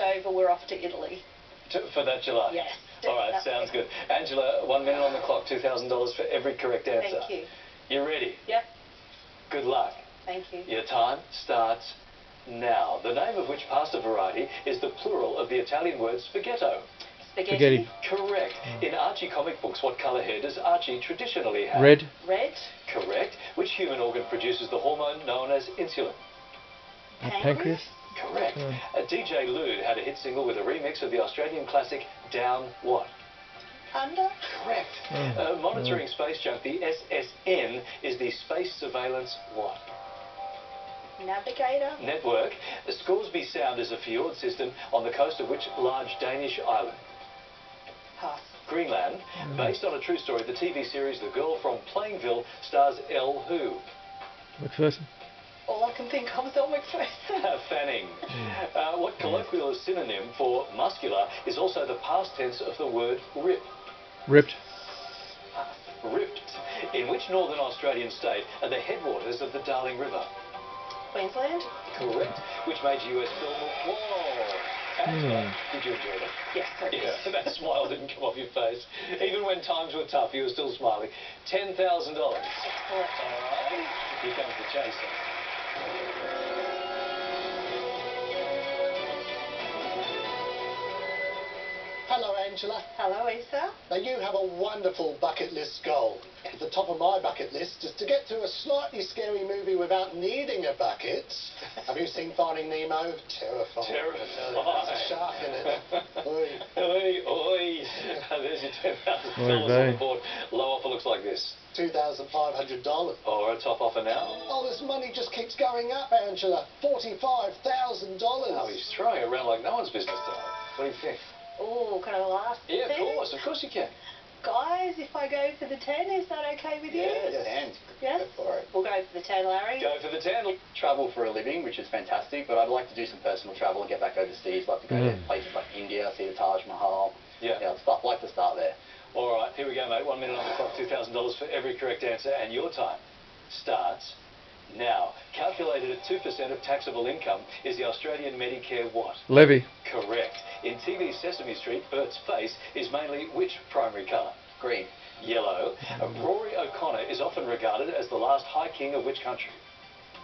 over, we're off to Italy. For that July? Yes. All right, sounds good. Angela, 1 minute on the clock, $2,000 for every correct answer. Thank you. You ready? Yep. Good luck. Thank you. Your time starts now. The name of which pasta variety is the plural of the Italian word spaghetto? Spaghetti. Correct. In Archie comic books, what colour hair does Archie traditionally have? Red. Red. Correct. Which human organ produces the hormone known as insulin? Pancreas. Correct. DJ Lude had a hit single with a remix of the Australian classic Down What? Under. Correct. Monitoring space junk, the SSN, is the Space Surveillance what? Navigator. Network. Scoresby Sound is a fjord system on the coast of which large Danish island? Pass. Greenland. Based on a true story, the TV series The Girl from Plainville stars Elle who? McPherson. All I can think of is Elle McPherson. Fanning. What colloquial synonym for muscular is also the past tense of the word rip? Ripped. Ripped. In which northern Australian state are the headwaters of the Darling River? Queensland. Correct. Which major US film? Whoa! Angela, did you enjoy that? Yes, I did. Yeah, that smile didn't come off your face. Even when times were tough, you were still smiling. $10,000. Excellent. All right. Here comes the chaser. Hello, Angela. Hello, Issa. Now, you have a wonderful bucket list goal. At the top of my bucket list is to get to a slightly scary movie without needing a bucket. Have you seen Finding Nemo? Terrifying. Terrifying. There's a shark in it. Oi. Oi, oi. There's your $10,000 on the board. Low offer looks like this. $2,500. Or a top offer now. Oh, this money just keeps going up, Angela. $45,000. Oh, he's throwing it around like no one's business tonight. What do you think? Oh, can I last? Yeah, of course you can. Guys, if I go for the 10, is that okay with you? Yes. Yes? Go for it. We'll go for the 10, Larry. Go for the 10. Travel for a living, which is fantastic, but I'd like to do some personal travel and get back overseas. Like to go to places like India, see the Taj Mahal. Yeah. I'd like to start there. All right, here we go, mate. 1 minute on the clock, $2,000 for every correct answer, and your time starts now. Calculated at 2% of taxable income is the Australian Medicare what? Levy. Correct. In TV Sesame Street, Bert's face is mainly which primary colour? Green. Yellow. Rory O'Connor is often regarded as the last High King of which country?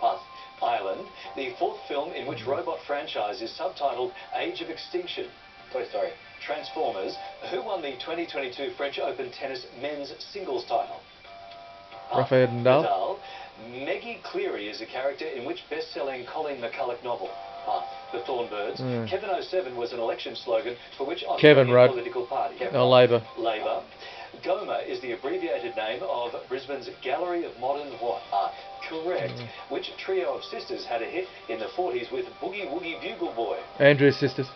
Pass. Ireland. The fourth film in which robot franchise is subtitled Age of Extinction? Toy Story. Transformers. Who won the 2022 French Open tennis men's singles title? Rafael Nadal. Nadal. Maggie Cleary is a character in which best-selling Colleen McCulloch novel? The Thornbirds. Kevin 07 was an election slogan for which Australian political party? Labour. Labour. Goma is the abbreviated name of Brisbane's Gallery of Modern what? Art. Correct. Which trio of sisters had a hit in the 40s with Boogie Woogie Bugle Boy? Andrews Sisters.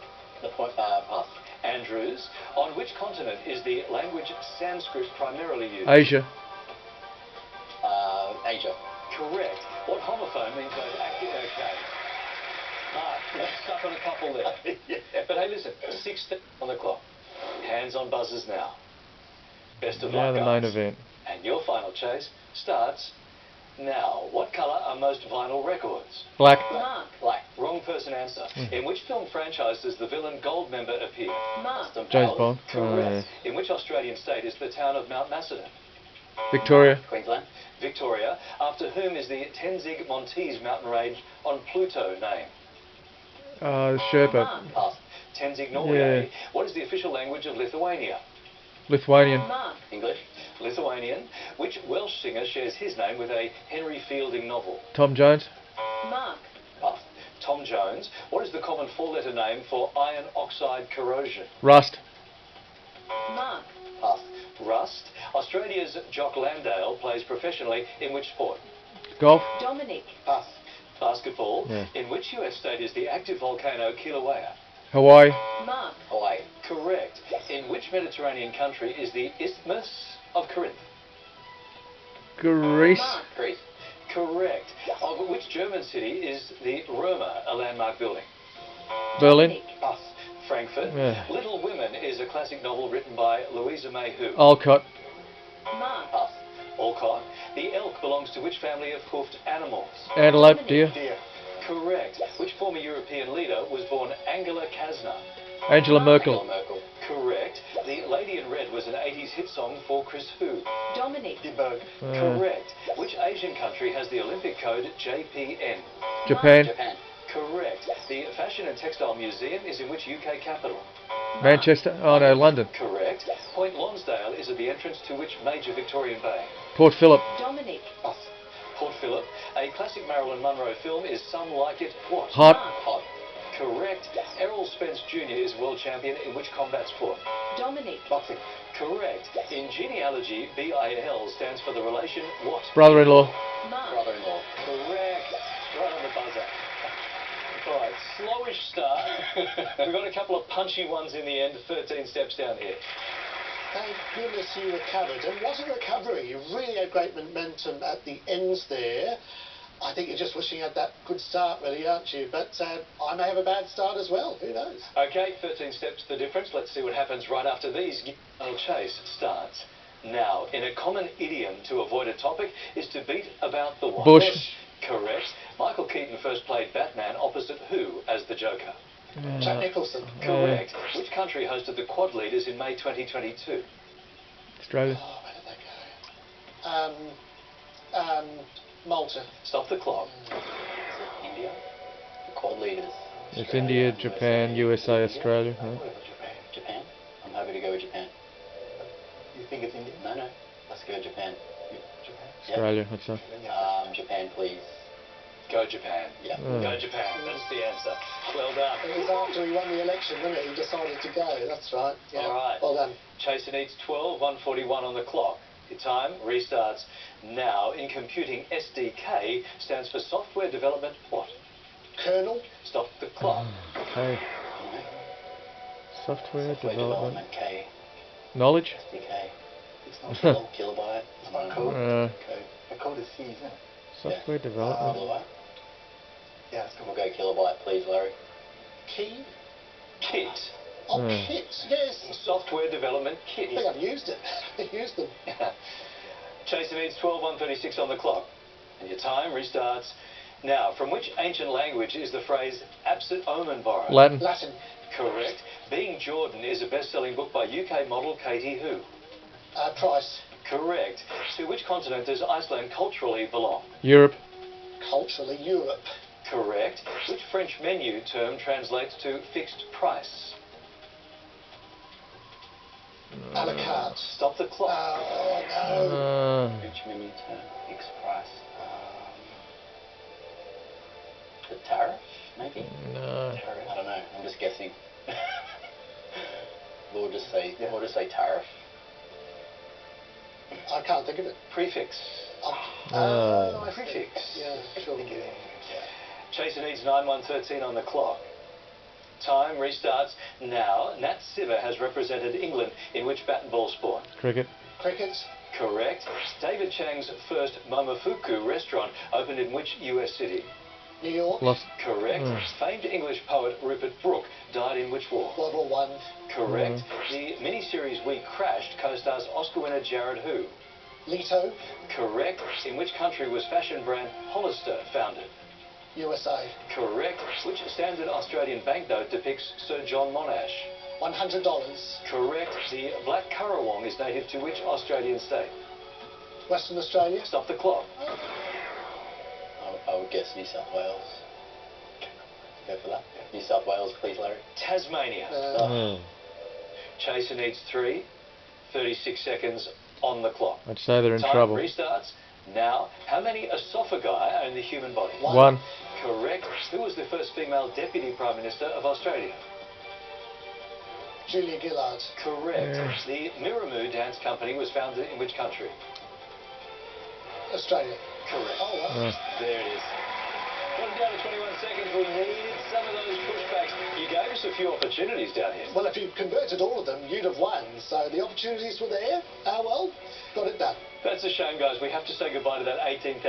Pass. Andrews. On which continent is the language Sanskrit primarily used? Asia. Asia. Correct. What homophone means both active? Okay. Mark, stuck on a couple there. Yeah. But hey, listen, 6 on the clock. Hands on buzzers now. Best of Now luck, the guys. main event. And your final chase starts now. What colour are most vinyl records? Black. Mark. Black. Wrong person answer. In which film franchise does the villain Goldmember appear? Mark. James Bond. Correct. In which Australian state is the town of Mount Macedon? Victoria. Queensland. Victoria. After whom is the Tenzing Montes mountain range on Pluto named? Sherpa. Mark. Pass. Tenzing Norgay. Yeah. What is the official language of Lithuania? Lithuanian. Mark. English. Lithuanian. Which Welsh singer shares his name with a Henry Fielding novel? Tom Jones. Mark. Pass. Tom Jones. What is the common four-letter name for iron oxide corrosion? Rust. Mark. Pass. Rust. Australia's Jock Landale plays professionally in which sport? Golf. Dominic. Pass. Basketball. Yeah. In which US state is the active volcano Kilauea? Hawaii. Mark. Hawaii. Correct. In which Mediterranean country is the Isthmus of Corinth? Greece. Mark. Greece. Correct. Of which German city is the Roma a landmark building? Berlin. Dominic. Pass. Frankfurt. Yeah. Little Women is a classic novel written by Louisa May who? Alcott. Mark. Pass. Alcott. The elk belongs to which family of hoofed animals? Antelope. Deer. Deer. Correct. Which former European leader was born Angela Kasner? Angela Merkel. Angela Merkel. Correct. The Lady in Red was an 80s hit song for Chris who? Dominic. Berg. Correct. Which Asian country has the Olympic code JPN? Japan. Japan. Correct. The Fashion and Textile Museum is in which UK capital? Manchester. Oh no, London. Correct. Point Lonsdale is at the entrance to which major Victorian bay? Port Phillip. Dominic. Port Phillip. A classic Marilyn Monroe film is Some Like It What? Hot. Hot. Correct. Errol Spence Jr. is world champion in which combat sport? Dominic. Boxing. Correct. In genealogy, BIL stands for the relation what? Brother-in-law. Mark. Brother-in-law. Correct. Right on the buzzer. All right, slowish start. We've got a couple of punchy ones in the end. 13 steps down here. Thank goodness you recovered. And what a recovery. You really had great momentum at the ends there. I think you're just wishing you had that good start, really, aren't you? But I may have a bad start as well. Who knows? Okay, 13 steps the difference. Let's see what happens right after these. Chase starts now. In a common idiom to avoid a topic is to beat about the what? Bush. Correct. Michael Keaton first played Batman opposite who as the Joker? Jack Nicholson. Correct. Which country hosted the Quad Leaders in May 2022? Australia. Oh, where did they go? Malta. Stop the clock. Is it India? The Quad Leaders. It's India, Japan, USA, Australia. I'm Huh? going with Japan. Japan? I'm happy to go with Japan. You think it's India? No. Let's go Japan. Japan. Australia, I'd say. Japan, please. Go Japan. Yeah. Go Japan. That's the answer. Well done. It was after he won the election, wasn't it? He decided to go. That's right. Yeah. All right. Well done. Chaser needs 12, 141 on the clock. Your time restarts now. In computing, SDK stands for Software Development what? Colonel. Stop the clock. Okay. Software Software development. K. Knowledge. SDK. It's not Kilobyte. It's not code. Uh, Code. The code is C, isn't it? software development. Kilobyte. Yeah, it's We'll called go Kilobyte, please, Larry. Key. Kit. Oh, Hmm. Kit. Yes. Software Development I Kit. think I've used it. I've used them. Chaser needs 12, 136 on the clock. And your time restarts now. From which ancient language is the phrase absent omen borrowed? Latin. Latin. Correct. Being Jordan is a best-selling book by UK model Katie who? Price. Correct. To which continent does Iceland culturally belong? Europe. Culturally, Europe. Correct. Which French menu term translates to fixed price? A la carte. Stop the clock. Oh, no. Which menu term? Fixed price. The tariff, maybe? No. I don't know. I'm just guessing. We'll just say tariff. I can't think of it. Prefix. I see. Prefix. Yeah, sure. Chaser needs 9, 113 on the clock. Time restarts now. Nat Siver has represented England in which bat and ball sport? Cricket. Cricket. Correct. David Chang's first Momofuku restaurant opened in which US city? New York. Lost. Correct. Famed English poet Rupert Brooke died in which war? World War One. Correct. The miniseries We Crashed co-stars Oscar winner Jared who? Leto. Correct. In which country was fashion brand Hollister founded? USA. Correct. Which standard Australian banknote depicts Sir John Monash? $100. Correct. The black currawong is native to which Australian state? Western Australia. Stop the clock. I would guess New South Wales. Go for that. New South Wales, please, Larry. Tasmania. Chaser needs 3. 36 seconds on the clock. I'd say they're in Time trouble. restarts now. How many esophagi are in the human body? One. Correct. Who was the first female deputy prime minister of Australia? Julia Gillard. Correct. Yeah. The Miramoo Dance Company was founded in which country? Australia. Correct. Oh, well. There it is. Got it down to 21 seconds. We needed some of those pushbacks. You gave us a few opportunities down here. Well, if you converted all of them, you'd have won. So the opportunities were there. Well, got it done. That's a shame, guys. We have to say goodbye to that $18,000.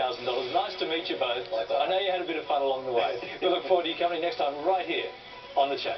Nice to meet you both. I know you had a bit of fun along the way. We look forward to you coming next time right here on The Chase.